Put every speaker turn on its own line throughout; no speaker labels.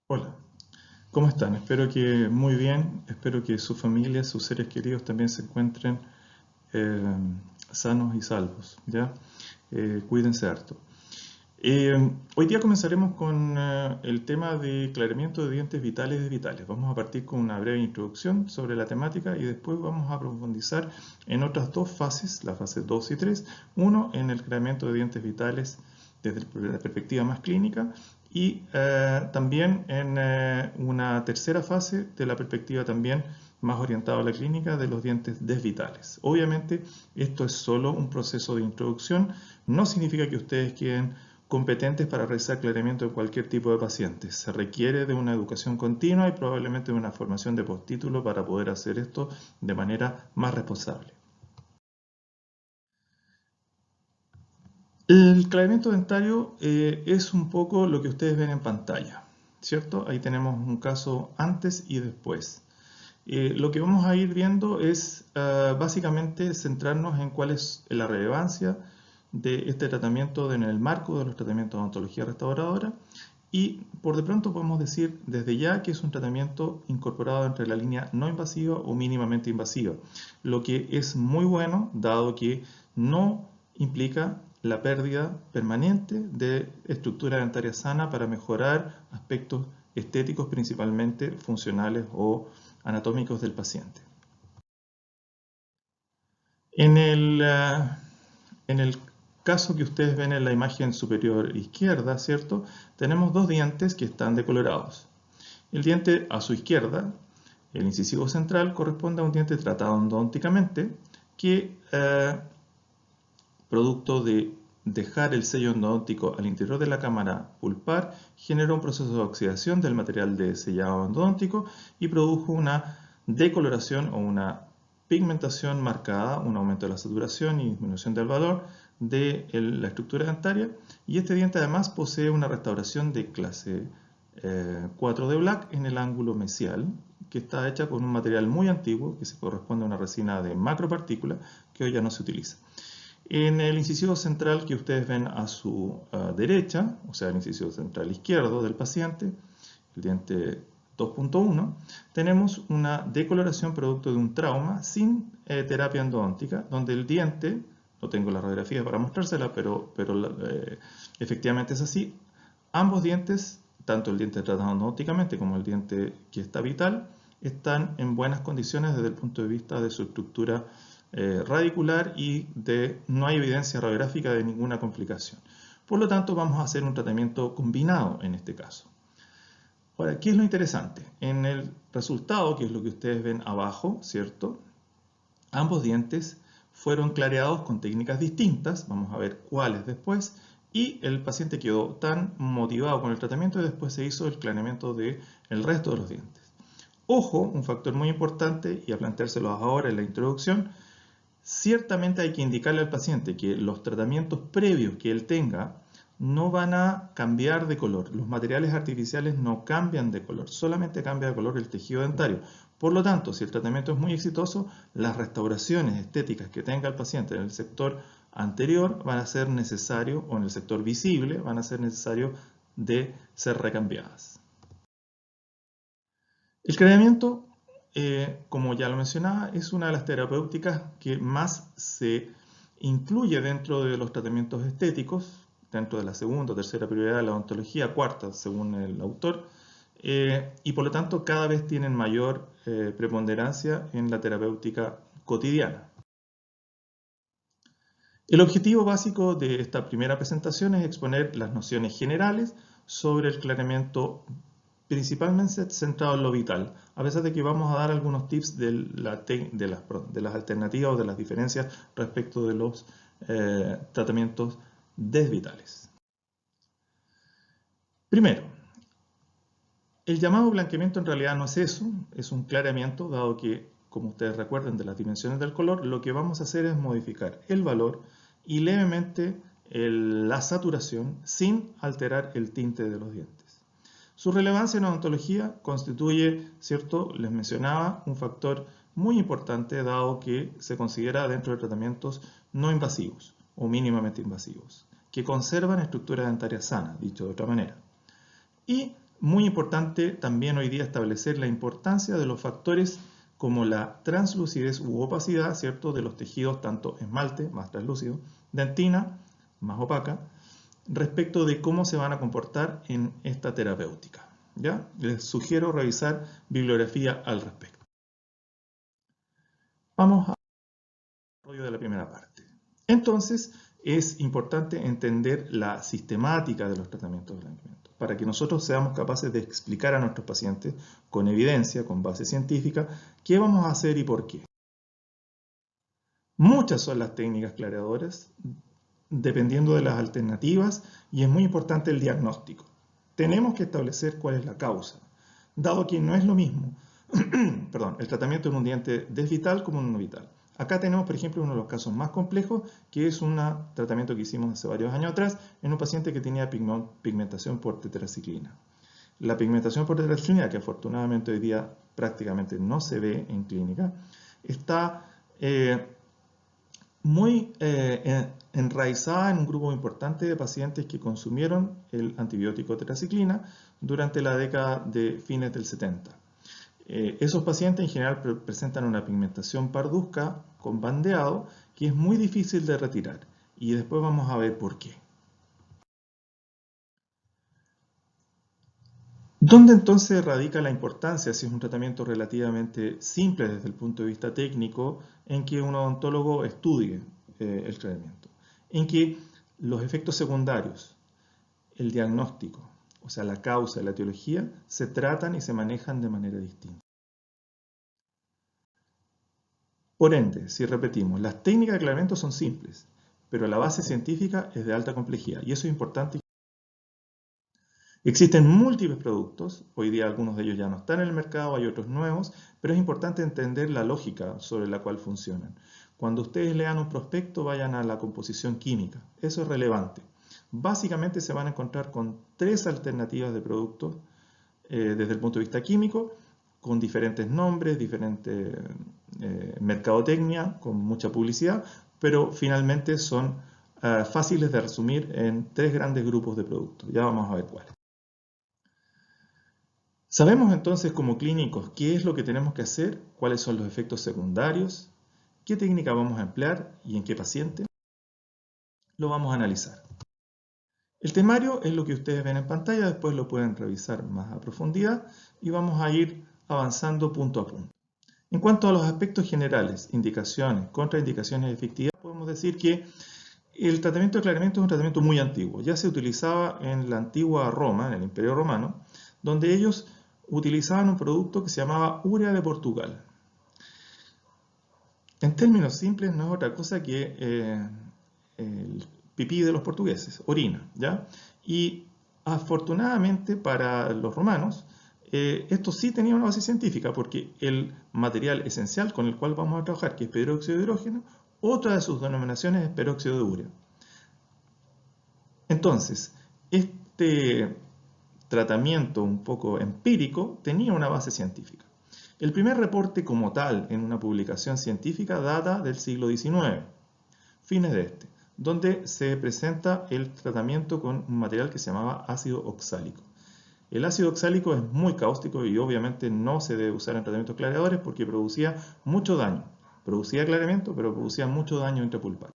Hola, ¿cómo están? Espero que muy bien, espero que su familia, sus seres queridos también se encuentren eh, sanos y salvos, ¿ya? Cuídense harto. Hoy día comenzaremos con el tema de aclaramiento de dientes vitales y desvitales. Vamos a partir con una breve introducción sobre la temática y después vamos a profundizar en otras dos fases, la fase 2 y 3. Uno, en el aclaramiento de dientes vitales desde la perspectiva más clínica y también en una tercera fase de la perspectiva también más orientada a la clínica de los dientes desvitales. Obviamente esto es solo un proceso de introducción, no significa que ustedes queden competentes para realizar aclaramiento de cualquier tipo de paciente. Se requiere de una educación continua y probablemente de una formación de postítulo para poder hacer esto de manera más responsable. El aclaramiento dentario es un poco lo que ustedes ven en pantalla, ¿cierto? Ahí tenemos un caso antes y después. Lo que vamos a ir viendo es básicamente centrarnos en cuál es la relevancia de este tratamiento en el marco de los tratamientos de odontología restauradora y por de pronto podemos decir desde ya que es un tratamiento incorporado entre la línea no invasiva o mínimamente invasiva, lo que es muy bueno dado que no implica la pérdida permanente de estructura dentaria sana para mejorar aspectos estéticos principalmente funcionales o anatómicos del paciente. En el, en el caso que ustedes ven en la imagen superior izquierda, ¿cierto? Tenemos dos dientes que están decolorados. El diente a su izquierda, el incisivo central, corresponde a un diente tratado endodónticamente que, producto de dejar el sello endodóntico al interior de la cámara pulpar, generó un proceso de oxidación del material de sellado endodóntico y produjo una decoloración o una pigmentación marcada, un aumento de la saturación y disminución del valor de la estructura dentaria. Y este diente además posee una restauración de clase 4 de Black en el ángulo mesial, que está hecha con un material muy antiguo que se corresponde a una resina de macropartícula que hoy ya no se utiliza. En el incisivo central que ustedes ven a su derecha, o sea, el incisivo central izquierdo del paciente, el diente 2.1, tenemos una decoloración producto de un trauma sin terapia endodóntica, donde el diente, no tengo la radiografía para mostrársela, pero efectivamente es así, ambos dientes, tanto el diente tratado endodónticamente como el diente que está vital, están en buenas condiciones desde el punto de vista de su estructura radicular y no hay evidencia radiográfica de ninguna complicación. Por lo tanto, vamos a hacer un tratamiento combinado en este caso. Ahora, ¿qué es lo interesante? En el resultado, que es lo que ustedes ven abajo, ¿cierto? Ambos dientes fueron clareados con técnicas distintas, vamos a ver cuáles después, y el paciente quedó tan motivado con el tratamiento y después se hizo el clareamiento del resto de los dientes. Ojo, un factor muy importante, y a planteárselo ahora en la introducción, ciertamente hay que indicarle al paciente que los tratamientos previos que él tenga no van a cambiar de color. Los materiales artificiales no cambian de color, solamente cambia de color el tejido dentario. Por lo tanto, si el tratamiento es muy exitoso, las restauraciones estéticas que tenga el paciente en el sector anterior van a ser necesarios, o en el sector visible, van a ser necesarios de ser recambiadas. El craneamiento, como ya lo mencionaba, es una de las terapéuticas que más se incluye dentro de los tratamientos estéticos, dentro de la segunda o tercera prioridad de la odontología, cuarta según el autor, y por lo tanto cada vez tienen mayor preponderancia en la terapéutica cotidiana. El objetivo básico de esta primera presentación es exponer las nociones generales sobre el clareamiento principalmente centrado en lo vital, a pesar de que vamos a dar algunos tips de las alternativas o de las diferencias respecto de los tratamientos desvitales. Primero, el llamado blanqueamiento en realidad no es eso, es un clareamiento, dado que, como ustedes recuerdan de las dimensiones del color, lo que vamos a hacer es modificar el valor y levemente la saturación sin alterar el tinte de los dientes. Su relevancia en odontología constituye, ¿cierto? Les mencionaba, un factor muy importante dado que se considera dentro de tratamientos no invasivos o mínimamente invasivos, que conservan estructura dentaria sana, dicho de otra manera. Y Muy importante también hoy día establecer la importancia de los factores como la translucidez u opacidad, ¿cierto?, de los tejidos, tanto esmalte, más translúcido, dentina, más opaca, respecto de cómo se van a comportar en esta terapéutica. ¿Ya? Les sugiero revisar bibliografía al respecto. Vamos al desarrollo de la primera parte. Entonces, es importante entender la sistemática de los tratamientos de blanqueamiento para que nosotros seamos capaces de explicar a nuestros pacientes con evidencia, con base científica, qué vamos a hacer y por qué. Muchas son las técnicas clareadoras, dependiendo de las alternativas, y es muy importante el diagnóstico. Tenemos que establecer cuál es la causa, dado que no es lo mismo el tratamiento en un diente desvital como en un no vital. Acá tenemos, por ejemplo, uno de los casos más complejos, que es un tratamiento que hicimos hace varios años atrás en un paciente que tenía pigmentación por tetraciclina. La pigmentación por tetraciclina, que afortunadamente hoy día prácticamente no se ve en clínica, está muy enraizada en un grupo importante de pacientes que consumieron el antibiótico tetraciclina durante la década de fines del 70. Esos pacientes en general presentan una pigmentación parduzca con bandeado que es muy difícil de retirar, y después vamos a ver por qué. ¿Dónde entonces radica la importancia, si es un tratamiento relativamente simple desde el punto de vista técnico, en que un odontólogo estudie el tratamiento? En que los efectos secundarios, el diagnóstico, o sea, la causa y la etiología, se tratan y se manejan de manera distinta. Por ende, si repetimos, las técnicas de aclaramiento son simples, pero la base científica es de alta complejidad, y eso es importante. Existen múltiples productos, hoy día algunos de ellos ya no están en el mercado, hay otros nuevos, pero es importante entender la lógica sobre la cual funcionan. Cuando ustedes lean un prospecto, vayan a la composición química, eso es relevante. Básicamente se van a encontrar con 3 alternativas de productos desde el punto de vista químico, con diferentes nombres, diferente mercadotecnia, con mucha publicidad, pero finalmente son fáciles de resumir en 3 grandes grupos de productos. Ya vamos a ver cuáles. Sabemos entonces como clínicos qué es lo que tenemos que hacer, cuáles son los efectos secundarios, qué técnica vamos a emplear y en qué paciente. Lo vamos a analizar. El temario es lo que ustedes ven en pantalla, después lo pueden revisar más a profundidad y vamos a ir avanzando punto a punto. En cuanto a los aspectos generales, indicaciones, contraindicaciones y efectividad, podemos decir que el tratamiento de aclaramiento es un tratamiento muy antiguo. Ya se utilizaba en la antigua Roma, en el Imperio Romano, donde ellos utilizaban un producto que se llamaba urea de Portugal. En términos simples, no es otra cosa que el pipí de los portugueses, orina, ¿ya? Y afortunadamente para los romanos, esto sí tenía una base científica, porque el material esencial con el cual vamos a trabajar, que es peróxido de hidrógeno, otra de sus denominaciones es peróxido de urea. Entonces, este tratamiento un poco empírico tenía una base científica. El primer reporte como tal en una publicación científica data del siglo XIX, fines de este, donde se presenta el tratamiento con un material que se llamaba ácido oxálico. El ácido oxálico es muy cáustico y obviamente no se debe usar en tratamientos clareadores porque producía mucho daño. Producía aclaramiento, pero producía mucho daño intrapulpar.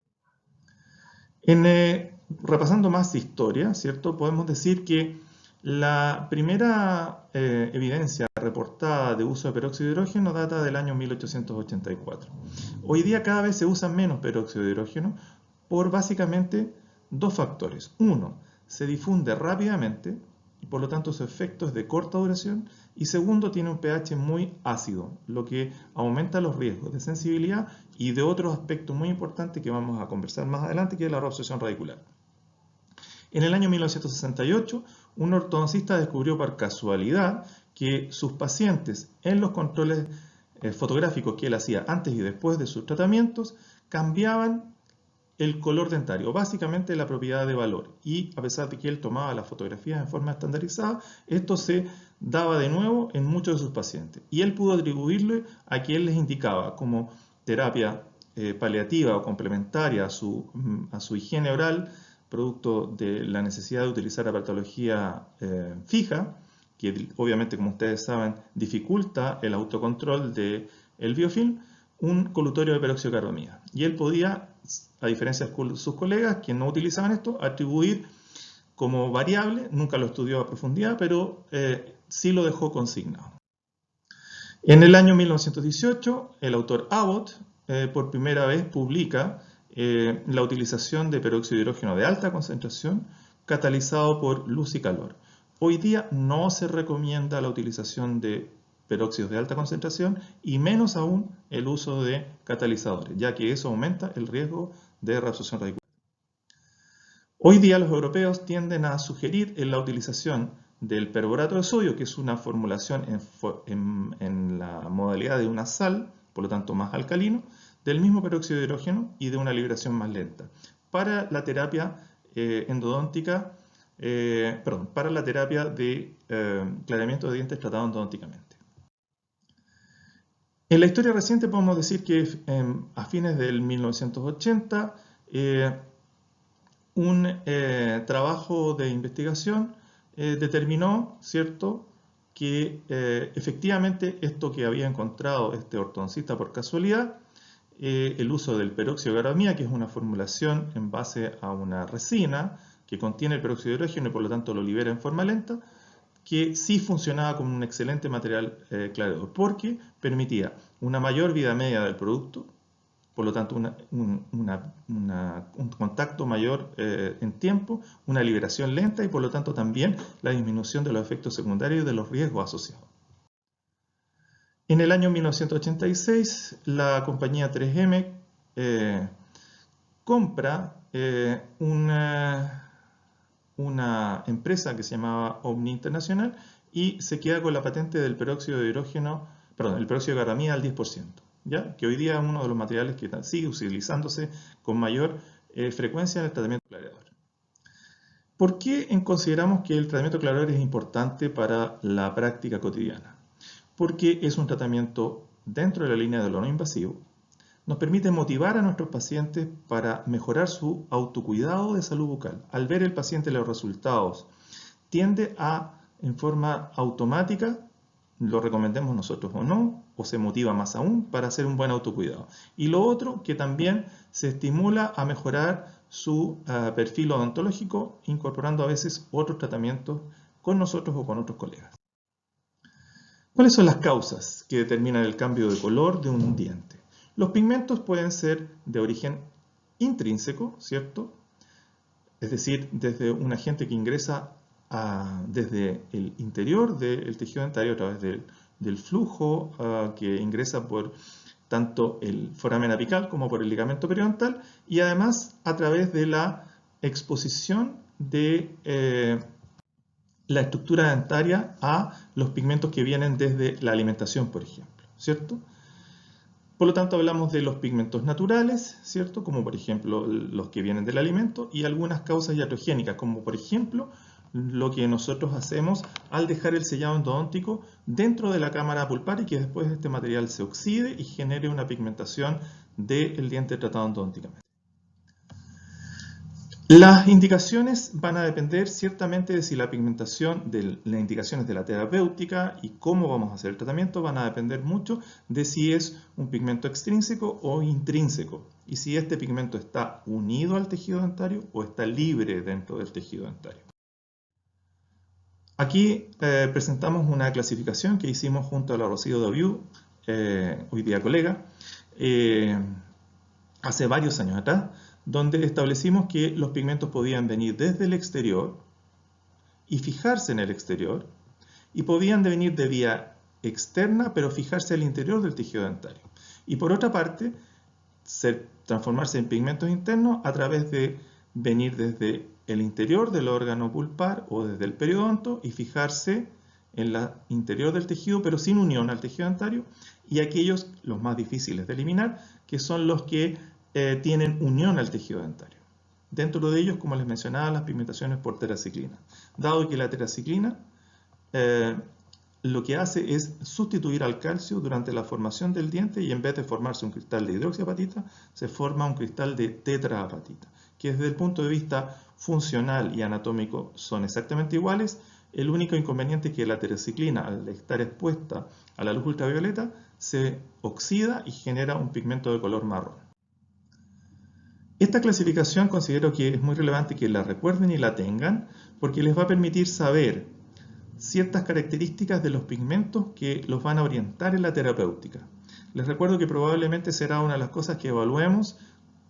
Repasando más historia, ¿cierto? Podemos decir que la primera evidencia reportada de uso de peróxido de hidrógeno data del año 1884. Hoy día cada vez se usa menos peróxido de hidrógeno por básicamente 2 factores. Uno, se difunde rápidamente y por lo tanto su efecto es de corta duración. Y segundo, tiene un pH muy ácido, lo que aumenta los riesgos de sensibilidad y de otros aspectos muy importantes que vamos a conversar más adelante, que es la reabsorción radicular. En el año 1968, un ortodoncista descubrió por casualidad que sus pacientes en los controles fotográficos que él hacía antes y después de sus tratamientos cambiaban el color dentario, básicamente la propiedad de valor, y a pesar de que él tomaba las fotografías en forma estandarizada, esto se daba de nuevo en muchos de sus pacientes, y él pudo atribuirle a que él les indicaba como terapia paliativa o complementaria a su higiene oral, producto de la necesidad de utilizar aparatología fija, que obviamente, como ustedes saben, dificulta el autocontrol del biofilm, un colutorio de peróxido de carbamida. Y él podía, a diferencia de sus colegas que no utilizaban esto, atribuir como variable, nunca lo estudió a profundidad, pero sí lo dejó consignado. En el año 1918, el autor Abbott por primera vez publica la utilización de peróxido de hidrógeno de alta concentración catalizado por luz y calor. Hoy día no se recomienda la utilización de peróxidos de alta concentración y menos aún el uso de catalizadores, ya que eso aumenta el riesgo de reabsorción radicular. Hoy día los europeos tienden a sugerir la utilización del perborato de sodio, que es una formulación en la modalidad de una sal, por lo tanto más alcalino, del mismo peróxido de hidrógeno y de una liberación más lenta, para la terapia endodóntica, para la terapia de clareamiento de dientes tratado endodónticamente. En la historia reciente podemos decir que a fines del 1980, un trabajo de investigación determinó, ¿cierto?, que efectivamente esto que había encontrado este ortodoncista por casualidad, el uso del peróxido de carbamida, que es una formulación en base a una resina que contiene el peróxido de hidrógeno y por lo tanto lo libera en forma lenta, que sí funcionaba como un excelente material clareador, porque permitía una mayor vida media del producto, por lo tanto un contacto mayor en tiempo, una liberación lenta y por lo tanto también la disminución de los efectos secundarios y de los riesgos asociados. En el año 1986 la compañía 3M compra una empresa que se llamaba Omni Internacional y se queda con la patente del peróxido de hidrógeno, perdón, el peróxido de carbamida al 10%. ¿Ya? Que hoy día es uno de los materiales que sigue utilizándose con mayor frecuencia en el tratamiento clareador. ¿Por qué consideramos que el tratamiento clareador es importante para la práctica cotidiana? Porque es un tratamiento dentro de la línea de lo no invasivo, nos permite motivar a nuestros pacientes para mejorar su autocuidado de salud bucal. Al ver el paciente los resultados, tiende a, en forma automática, lo recomendemos nosotros o no, o se motiva más aún para hacer un buen autocuidado. Y lo otro, que también se estimula a mejorar su perfil odontológico, incorporando a veces otros tratamientos con nosotros o con otros colegas. ¿Cuáles son las causas que determinan el cambio de color de un diente? Los pigmentos pueden ser de origen intrínseco, ¿cierto? Es decir, desde un agente que ingresa desde el interior del tejido dentario a través del flujo que ingresa por tanto el foramen apical como por el ligamento periodontal y además a través de la exposición de la estructura dentaria a los pigmentos que vienen desde la alimentación, por ejemplo, ¿cierto? Por lo tanto, hablamos de los pigmentos naturales, ¿cierto? Como por ejemplo los que vienen del alimento y algunas causas iatrogénicas, como por ejemplo lo que nosotros hacemos al dejar el sellado endodóntico dentro de la cámara pulpar y que después este material se oxide y genere una pigmentación del diente tratado endodónticamente. Las indicaciones van a depender ciertamente de si la pigmentación, de las indicaciones de la terapéutica y cómo vamos a hacer el tratamiento van a depender mucho de si es un pigmento extrínseco o intrínseco y si este pigmento está unido al tejido dentario o está libre dentro del tejido dentario. Aquí presentamos una clasificación que hicimos junto a la Rocío Daviú, hoy día colega, hace varios años atrás, donde establecimos que los pigmentos podían venir desde el exterior y fijarse en el exterior, y podían venir de vía externa, pero fijarse al interior del tejido dentario. Y por otra parte, transformarse en pigmentos internos a través de venir desde el interior del órgano pulpar o desde el periodonto y fijarse en el interior del tejido, pero sin unión al tejido dentario, y aquellos, los más difíciles de eliminar, que son los que tienen unión al tejido dentario. Dentro de ellos, como les mencionaba, las pigmentaciones por teraciclina. Dado que la teraciclina lo que hace es sustituir al calcio durante la formación del diente y en vez de formarse un cristal de hidroxiapatita, se forma un cristal de tetraapatita, que desde el punto de vista funcional y anatómico son exactamente iguales, El único inconveniente es que la tetraciclina, al estar expuesta a la luz ultravioleta, se oxida y genera un pigmento de color marrón. Esta clasificación considero que es muy relevante que la recuerden y la tengan, porque les va a permitir saber ciertas características de los pigmentos que los van a orientar en la terapéutica. Les recuerdo que probablemente será una de las cosas que evaluemos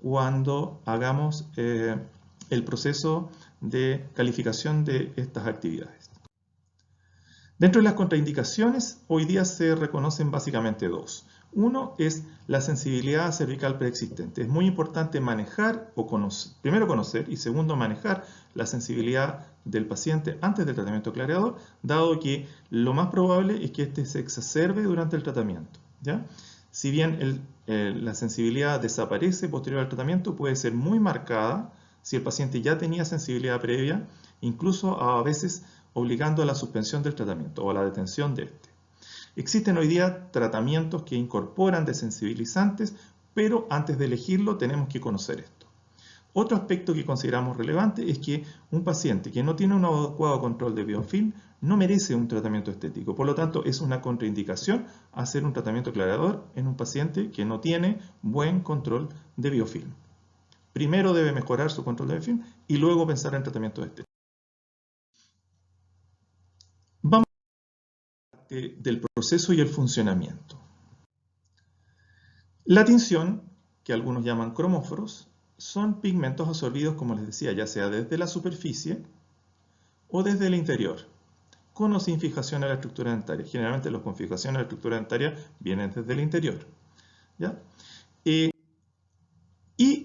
cuando hagamos el proceso de calificación de estas actividades. Dentro de las contraindicaciones, hoy día se reconocen básicamente dos. Uno es la sensibilidad cervical preexistente. Es muy importante manejar, primero conocer y segundo manejar la sensibilidad del paciente antes del tratamiento clareador, dado que lo más probable es que este se exacerbe durante el tratamiento, ¿ya? Si bien la sensibilidad desaparece posterior al tratamiento, puede ser muy marcada si el paciente ya tenía sensibilidad previa, incluso a veces obligando a la suspensión del tratamiento o a la detención de este. Existen hoy día tratamientos que incorporan desensibilizantes, pero antes de elegirlo tenemos que conocer esto. Otro aspecto que consideramos relevante es que un paciente que no tiene un adecuado control de biofilm no merece un tratamiento estético. Por lo tanto, es una contraindicación hacer un tratamiento clareador en un paciente que no tiene buen control de biofilm. Primero debe mejorar su control de biofilm y luego pensar en tratamiento estético. Vamos a la parte del proceso y el funcionamiento. La tinción, que algunos llaman cromóforos, son pigmentos absorbidos, como les decía, ya sea desde la superficie o desde el interior, con o sin fijación a la estructura dentaria. Generalmente los con fijación a la estructura dentaria vienen desde el interior, ¿ya? Y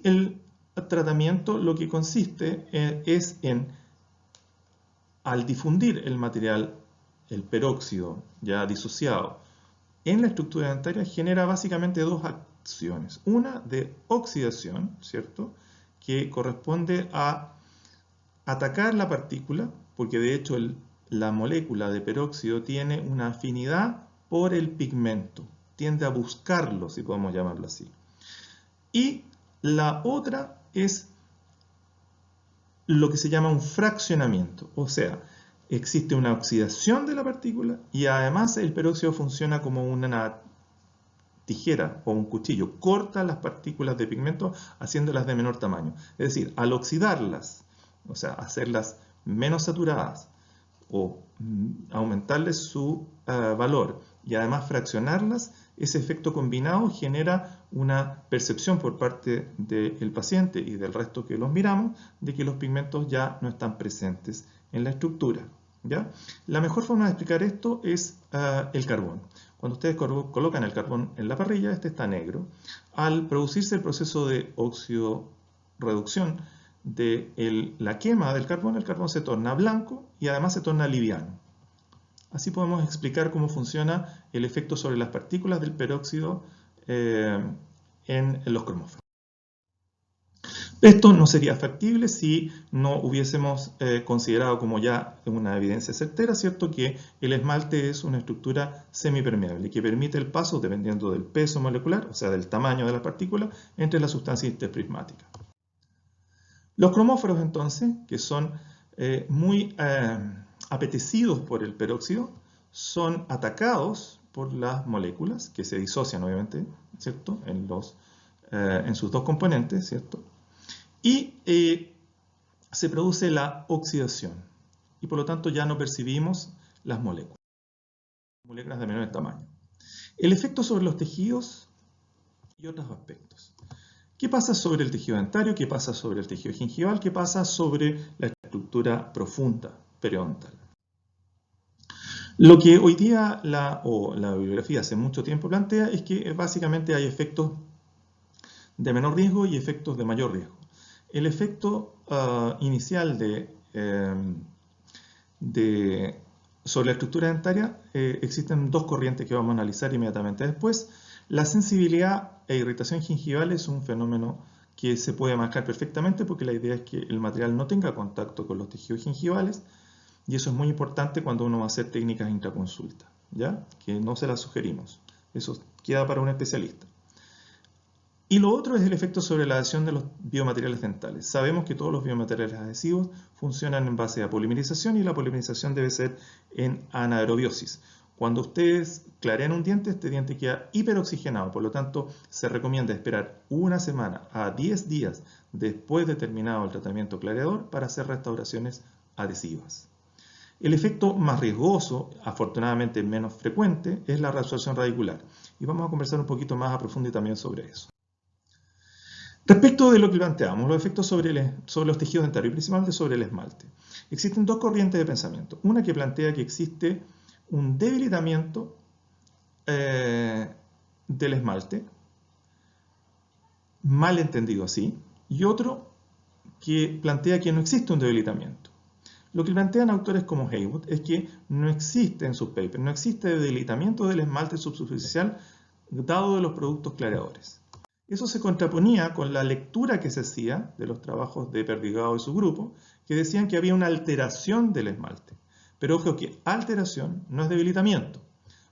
el tratamiento lo que consiste es en, al difundir el material, el peróxido ya disociado, en la estructura dentaria, genera básicamente dos acciones. Una de oxidación, ¿cierto?, que corresponde a atacar la partícula, porque de hecho la molécula de peróxido tiene una afinidad por el pigmento, tiende a buscarlo, si podemos llamarlo así. Y la otra es lo que se llama un fraccionamiento, o sea, existe una oxidación de la partícula y además el peróxido funciona como una tijera o un cuchillo, corta las partículas de pigmento haciéndolas de menor tamaño. Es decir, al oxidarlas, o sea, hacerlas menos saturadas o aumentarles su valor y además fraccionarlas, ese efecto combinado genera una percepción por parte del paciente y del resto que los miramos de que los pigmentos ya no están presentes en la estructura, ¿ya? La mejor forma de explicar esto es el carbón. Cuando ustedes colocan el carbón en la parrilla, este está negro. Al producirse el proceso de oxidorreducción de la quema del carbón, el carbón se torna blanco y además se torna liviano. Así podemos explicar cómo funciona el efecto sobre las partículas del peróxido en los cromóforos. Esto no sería factible si no hubiésemos considerado como ya una evidencia certera, ¿cierto?, que el esmalte es una estructura semipermeable que permite el paso, dependiendo del peso molecular, o sea, del tamaño de la partícula, entre las sustancias interprismáticas. Los cromóforos, entonces, que son muy apetecidos por el peróxido, son atacados por las moléculas que se disocian, obviamente, ¿cierto?, en sus dos componentes, ¿cierto?, y se produce la oxidación y por lo tanto ya no percibimos las moléculas de menor tamaño. El efecto sobre los tejidos y otros aspectos. ¿Qué pasa sobre el tejido dentario? ¿Qué pasa sobre el tejido gingival? ¿Qué pasa sobre la estructura profunda periodontal? Lo que hoy día la bibliografía hace mucho tiempo plantea es que básicamente hay efectos de menor riesgo y efectos de mayor riesgo. El efecto inicial sobre la estructura dentaria, existen dos corrientes que vamos a analizar inmediatamente después. La sensibilidad e irritación gingival es un fenómeno que se puede marcar perfectamente porque la idea es que el material no tenga contacto con los tejidos gingivales y eso es muy importante cuando uno va a hacer técnicas intraconsulta, ¿ya?, que no se las sugerimos. Eso queda para un especialista. Y lo otro es el efecto sobre la adhesión de los biomateriales dentales. Sabemos que todos los biomateriales adhesivos funcionan en base a polimerización y la polimerización debe ser en anaerobiosis. Cuando ustedes clarean un diente, este diente queda hiperoxigenado, por lo tanto se recomienda esperar una semana a 10 días después de terminado el tratamiento clareador para hacer restauraciones adhesivas. El efecto más riesgoso, afortunadamente menos frecuente, es la reabsorción radicular. Y vamos a conversar un poquito más a profundidad también sobre eso. Respecto de lo que planteamos, los efectos sobre los tejidos dentarios y principalmente sobre el esmalte. Existen dos corrientes de pensamiento. Una que plantea que existe un debilitamiento del esmalte, mal entendido así, y otro que plantea que no existe un debilitamiento. Lo que plantean autores como Haywood es que no existe en sus papers, no existe debilitamiento del esmalte subsuperficial dado de los productos clareadores. Eso se contraponía con la lectura que se hacía de los trabajos de Perdigao y su grupo, que decían que había una alteración del esmalte. Pero ojo que alteración no es debilitamiento.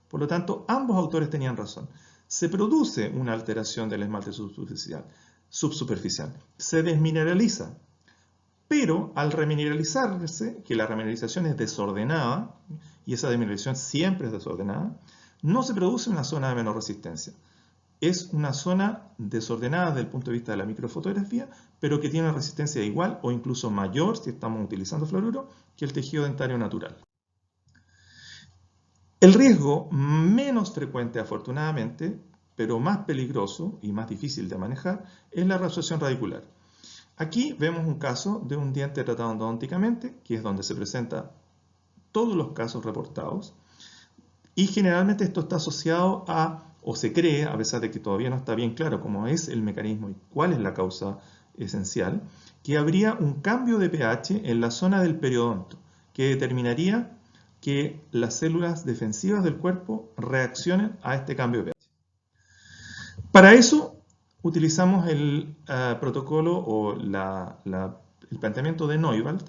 Por lo tanto, ambos autores tenían razón. Se produce una alteración del esmalte subsuperficial. Se desmineraliza. Pero al remineralizarse, que la remineralización es desordenada, y esa desmineralización siempre es desordenada, no se produce una zona de menor resistencia. Es una zona desordenada desde el punto de vista de la microfotografía, pero que tiene una resistencia igual o incluso mayor, si estamos utilizando fluoruro, que el tejido dentario natural. El riesgo menos frecuente, afortunadamente, pero más peligroso y más difícil de manejar, es la reabsorción radicular. Aquí vemos un caso de un diente tratado endodónticamente, que es donde se presentan todos los casos reportados, y generalmente esto está asociado a, o se cree, a pesar de que todavía no está bien claro cómo es el mecanismo y cuál es la causa esencial, que habría un cambio de pH en la zona del periodonto, que determinaría que las células defensivas del cuerpo reaccionen a este cambio de pH. Para eso utilizamos el protocolo o el planteamiento de Neuwald,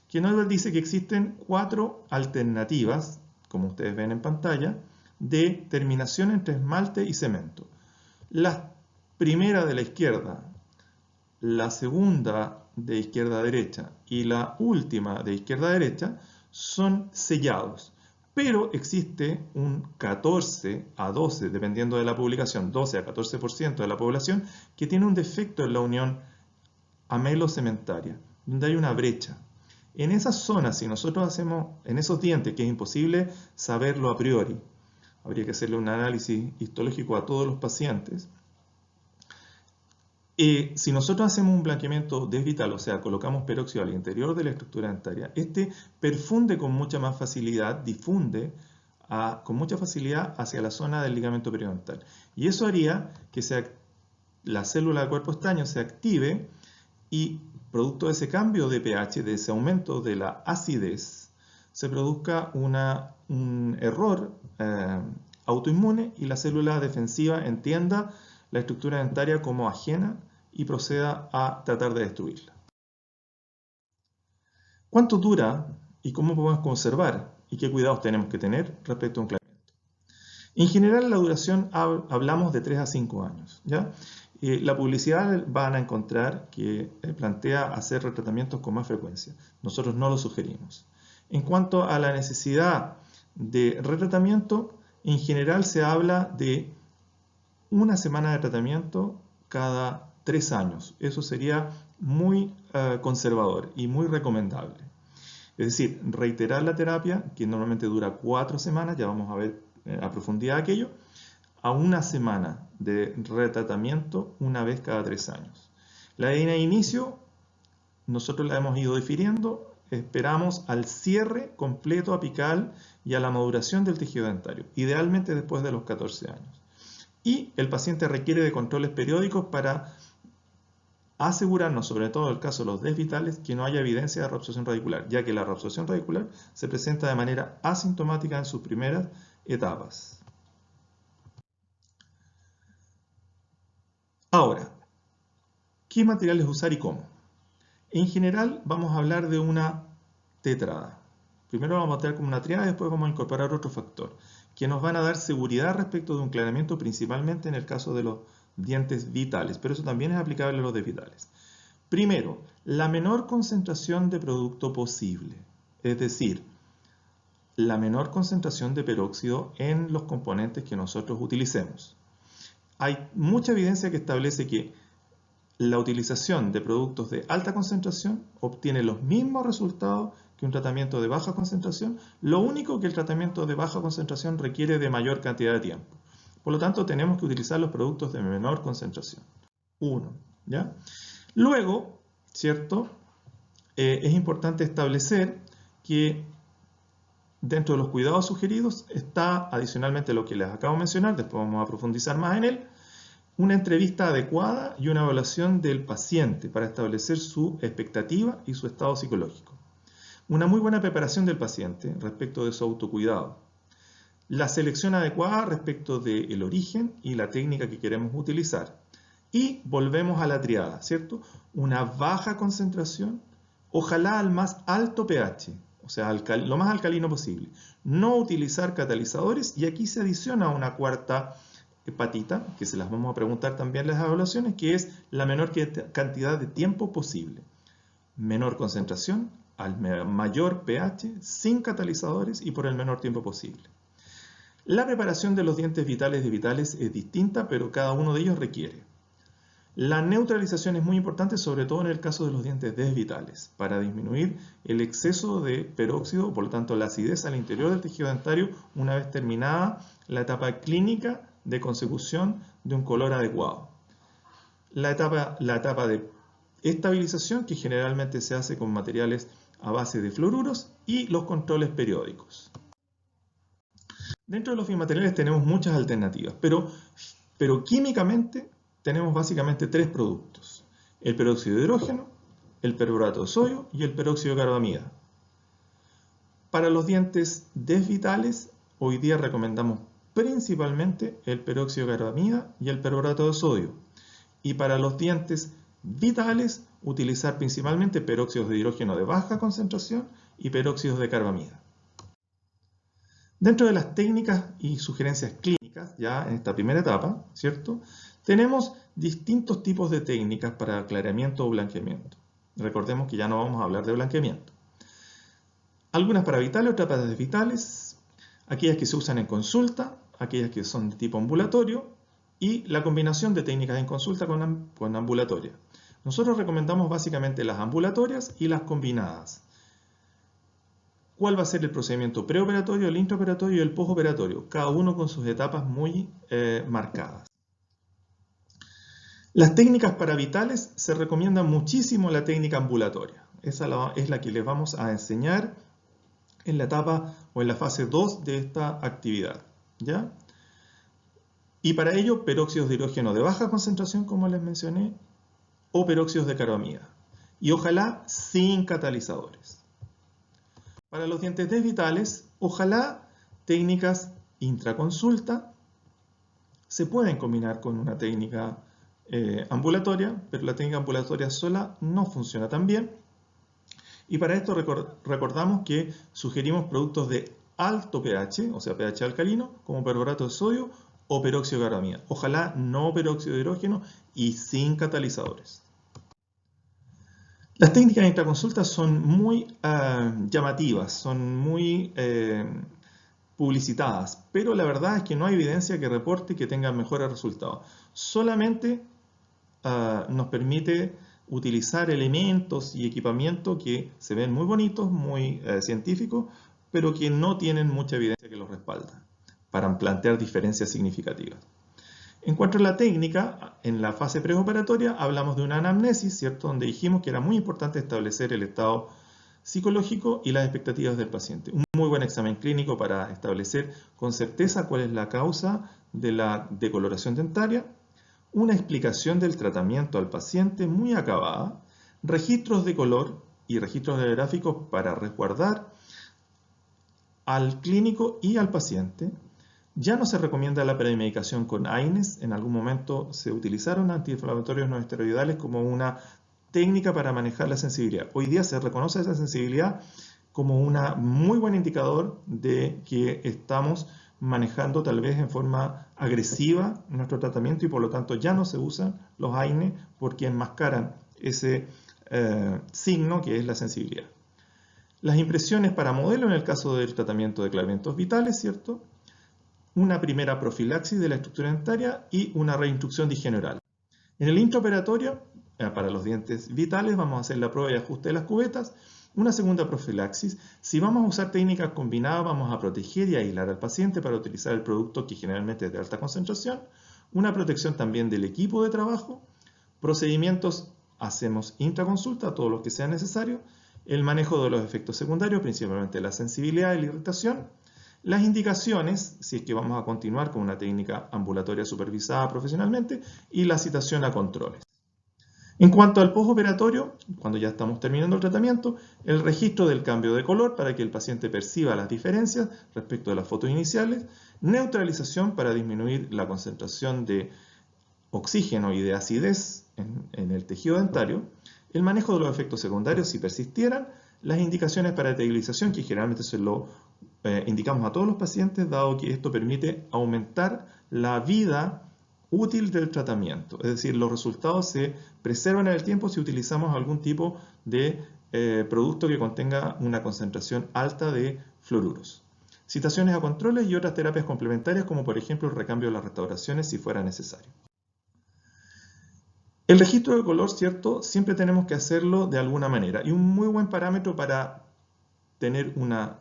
que Neuwald dice que existen 4 alternativas, como ustedes ven en pantalla, de terminación entre esmalte y cemento. La primera de la izquierda, la segunda de izquierda a derecha y la última de izquierda a derecha son sellados. Pero existe un 14 a 12, dependiendo de la publicación, 12 a 14% de la población que tiene un defecto en la unión amelo-cementaria, donde hay una brecha. En esas zonas, si nosotros hacemos, en esos dientes, que es imposible saberlo a priori, habría que hacerle un análisis histológico a todos los pacientes. Si nosotros hacemos un blanqueamiento desvital, o sea, colocamos peróxido al interior de la estructura dentaria, este perfunde con mucha más facilidad, difunde con mucha facilidad hacia la zona del ligamento periodontal. Y eso haría que la célula del cuerpo estaño se active y, producto de ese cambio de pH, de ese aumento de la acidez, se produzca un error autoinmune y la célula defensiva entienda la estructura dentaria como ajena y proceda a tratar de destruirla. ¿Cuánto dura y cómo podemos conservar y qué cuidados tenemos que tener respecto a un clareamiento? En general, la duración hablamos de 3 a 5 años. ¿Ya? La publicidad van a encontrar que plantea hacer retratamientos con más frecuencia. Nosotros no lo sugerimos. En cuanto a la necesidad de retratamiento, en general se habla de una semana de tratamiento cada 3 años. Eso sería muy conservador y muy recomendable. Es decir, reiterar la terapia, que normalmente dura 4 semanas, ya vamos a ver a profundidad aquello, a una semana de retratamiento una vez cada 3 años. La edema de inicio, nosotros la hemos ido difiriendo, esperamos al cierre completo apical y a la maduración del tejido dentario, idealmente después de los 14 años. Y el paciente requiere de controles periódicos para asegurarnos, sobre todo en el caso de los desvitales, que no haya evidencia de reabsorción radicular, ya que la reabsorción radicular se presenta de manera asintomática en sus primeras etapas. Ahora, ¿qué materiales usar y cómo? En general vamos a hablar de una tetrada. Primero vamos a tratar como una triada y después vamos a incorporar otro factor, que nos van a dar seguridad respecto de un clareamiento, principalmente en el caso de los dientes vitales, pero eso también es aplicable a los desvitales. Primero, la menor concentración de producto posible, es decir, la menor concentración de peróxido en los componentes que nosotros utilicemos. Hay mucha evidencia que establece que la utilización de productos de alta concentración obtiene los mismos resultados que un tratamiento de baja concentración, lo único que el tratamiento de baja concentración requiere de mayor cantidad de tiempo. Por lo tanto, tenemos que utilizar los productos de menor concentración. ¿Ya? Luego, ¿cierto? Es importante establecer que dentro de los cuidados sugeridos está adicionalmente lo que les acabo de mencionar, después vamos a profundizar más en él, una entrevista adecuada y una evaluación del paciente para establecer su expectativa y su estado psicológico. Una muy buena preparación del paciente respecto de su autocuidado. La selección adecuada respecto del origen y la técnica que queremos utilizar. Y volvemos a la triada, ¿cierto? Una baja concentración, ojalá al más alto pH, o sea, lo más alcalino posible. No utilizar catalizadores y aquí se adiciona una cuarta patita, que se las vamos a preguntar también en las evaluaciones, que es la menor cantidad de tiempo posible. Menor concentración al mayor pH, sin catalizadores y por el menor tiempo posible. La preparación de los dientes vitales de vitales es distinta, pero cada uno de ellos requiere. La neutralización es muy importante, sobre todo en el caso de los dientes desvitales, para disminuir el exceso de peróxido, por lo tanto la acidez al interior del tejido dentario una vez terminada la etapa clínica de consecución de un color adecuado. La etapa de estabilización, que generalmente se hace con materiales a base de fluoruros, y los controles periódicos. Dentro de los biomateriales tenemos muchas alternativas, pero químicamente tenemos básicamente tres productos: el peróxido de hidrógeno, el perborato de sodio y el peróxido de carbamida. Para los dientes desvitales, hoy día recomendamos principalmente el peróxido de carbamida y el perborato de sodio. Y para los dientes vitales, utilizar principalmente peróxidos de hidrógeno de baja concentración y peróxidos de carbamida. Dentro de las técnicas y sugerencias clínicas, ya en esta primera etapa, ¿cierto?, tenemos distintos tipos de técnicas para aclaramiento o blanqueamiento. Recordemos que ya no vamos a hablar de blanqueamiento. Algunas para vitales, otras para desvitales, aquellas que se usan en consulta, aquellas que son de tipo ambulatorio y la combinación de técnicas en consulta con ambulatoria. Nosotros recomendamos básicamente las ambulatorias y las combinadas. ¿Cuál va a ser el procedimiento preoperatorio, el intraoperatorio y el postoperatorio? Cada uno con sus etapas muy marcadas. Las técnicas para vitales se recomienda muchísimo la técnica ambulatoria. Esa es la que les vamos a enseñar en la etapa o en la fase 2 de esta actividad, ¿ya? Y para ello, peróxidos de hidrógeno de baja concentración, como les mencioné, o peróxidos de carbamida. Y ojalá sin catalizadores. Para los dientes desvitales, ojalá técnicas intraconsulta se pueden combinar con una técnica ambulatoria, pero la técnica ambulatoria sola no funciona tan bien. Y para esto recordamos que sugerimos productos de alto pH, o sea pH alcalino, como perborato de sodio o peróxido de carbamida. Ojalá no peróxido de hidrógeno y sin catalizadores. Las técnicas de intraconsulta son muy llamativas, son muy publicitadas, pero la verdad es que no hay evidencia que reporte que tengan mejores resultados. Solamente nos permite utilizar elementos y equipamiento que se ven muy bonitos, muy científicos, pero que no tienen mucha evidencia que los respalda para plantear diferencias significativas. En cuanto a la técnica, en la fase preoperatoria hablamos de una anamnesis, ¿cierto?, donde dijimos que era muy importante establecer el estado psicológico y las expectativas del paciente. Un muy buen examen clínico para establecer con certeza cuál es la causa de la decoloración dentaria, una explicación del tratamiento al paciente muy acabada, registros de color y registros radiográficos para resguardar al clínico y al paciente. Ya no se recomienda la premedicación con AINES. En algún momento se utilizaron antiinflamatorios no esteroidales como una técnica para manejar la sensibilidad. Hoy día se reconoce esa sensibilidad como un muy buen indicador de que estamos manejando tal vez en forma agresiva nuestro tratamiento y por lo tanto ya no se usan los AINE porque enmascaran ese signo que es la sensibilidad. Las impresiones para modelo en el caso del tratamiento de clareamientos vitales, ¿cierto? Una primera profilaxis de la estructura dentaria y una reinstrucción de higiene oral. En el intraoperatorio, para los dientes vitales, vamos a hacer la prueba de ajuste de las cubetas. Una segunda profilaxis. Si vamos a usar técnicas combinadas, vamos a proteger y aislar al paciente para utilizar el producto que generalmente es de alta concentración. Una protección también del equipo de trabajo. Procedimientos, hacemos intraconsulta, todos los que sean necesarios. El manejo de los efectos secundarios, principalmente la sensibilidad y la irritación. Las indicaciones, si es que vamos a continuar con una técnica ambulatoria supervisada profesionalmente, y la citación a controles. En cuanto al postoperatorio, cuando ya estamos terminando el tratamiento, el registro del cambio de color para que el paciente perciba las diferencias respecto de las fotos iniciales, neutralización para disminuir la concentración de oxígeno y de acidez en el tejido dentario, el manejo de los efectos secundarios si persistieran, las indicaciones para esterilización que generalmente se lo indicamos a todos los pacientes dado que esto permite aumentar la vida útil del tratamiento, es decir, los resultados se preservan en el tiempo si utilizamos algún tipo de producto que contenga una concentración alta de fluoruros. Citaciones a controles y otras terapias complementarias como por ejemplo el recambio de las restauraciones si fuera necesario. El registro de color, ¿cierto? Siempre tenemos que hacerlo de alguna manera y un muy buen parámetro para tener una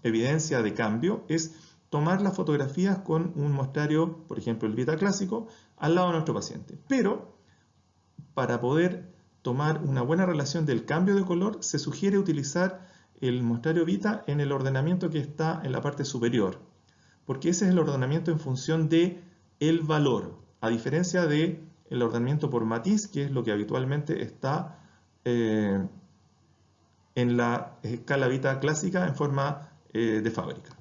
evidencia de cambio es tomar las fotografías con un muestrario, por ejemplo el Vita clásico, al lado de nuestro paciente. Pero para poder tomar una buena relación del cambio de color se sugiere utilizar el muestrario Vita en el ordenamiento que está en la parte superior, porque ese es el ordenamiento en función de el valor, a diferencia de el ordenamiento por matiz, que es lo que habitualmente está en la escala Vita clásica en forma de fábrica.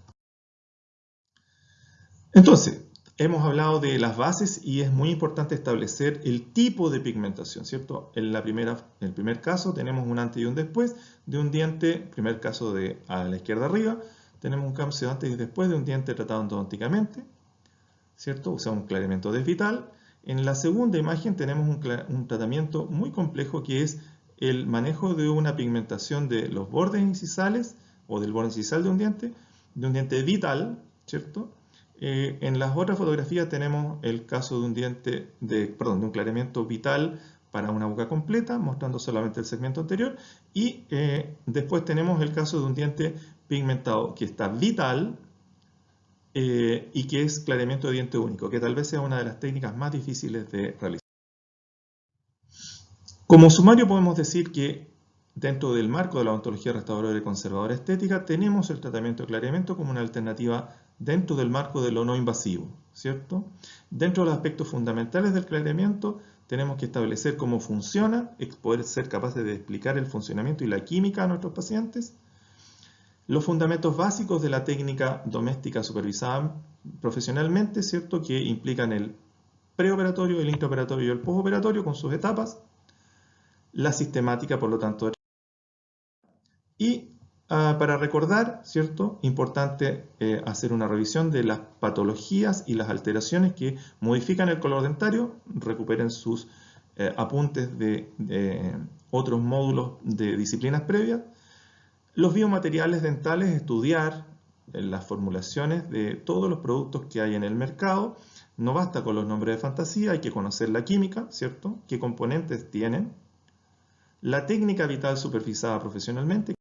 Entonces, hemos hablado de las bases y es muy importante establecer el tipo de pigmentación, ¿cierto? En el primer caso tenemos un antes y un después de un diente, primer caso a la izquierda arriba, tenemos un cambio antes y después de un diente tratado endodonticamente, ¿cierto? O sea, un clareamiento desvital. En la segunda imagen tenemos un tratamiento muy complejo que es el manejo de una pigmentación de los bordes incisales o del borde incisal de un diente vital, ¿cierto? En las otras fotografías tenemos el caso de un clareamiento vital para una boca completa, mostrando solamente el segmento anterior, y después tenemos el caso de un diente pigmentado que está vital y que es clareamiento de diente único, que tal vez sea una de las técnicas más difíciles de realizar. Como sumario podemos decir que dentro del marco de la odontología restauradora y conservadora estética tenemos el tratamiento de clareamiento como una alternativa dentro del marco de lo no invasivo, ¿cierto? Dentro de los aspectos fundamentales del clareamiento tenemos que establecer cómo funciona, poder ser capaces de explicar el funcionamiento y la química a nuestros pacientes, los fundamentos básicos de la técnica doméstica supervisada profesionalmente, ¿cierto? Que implican el preoperatorio, el intraoperatorio y el postoperatorio con sus etapas, la sistemática, por lo tanto, y para recordar, ¿cierto? Importante hacer una revisión de las patologías y las alteraciones que modifican el color dentario, recuperen sus apuntes de otros módulos de disciplinas previas, los biomateriales dentales, estudiar las formulaciones de todos los productos que hay en el mercado, no basta con los nombres de fantasía, hay que conocer la química, ¿cierto? ¿Qué componentes tienen? La técnica vital supervisada profesionalmente,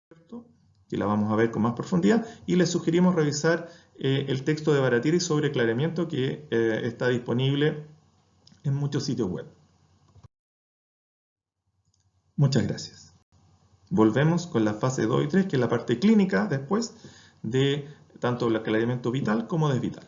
¿cierto? Que la vamos a ver con más profundidad, y les sugerimos revisar el texto de Baratieri sobre clareamiento que está disponible en muchos sitios web. Muchas gracias. Volvemos con la fase 2 y 3, que es la parte clínica después de tanto el clareamiento vital como desvital.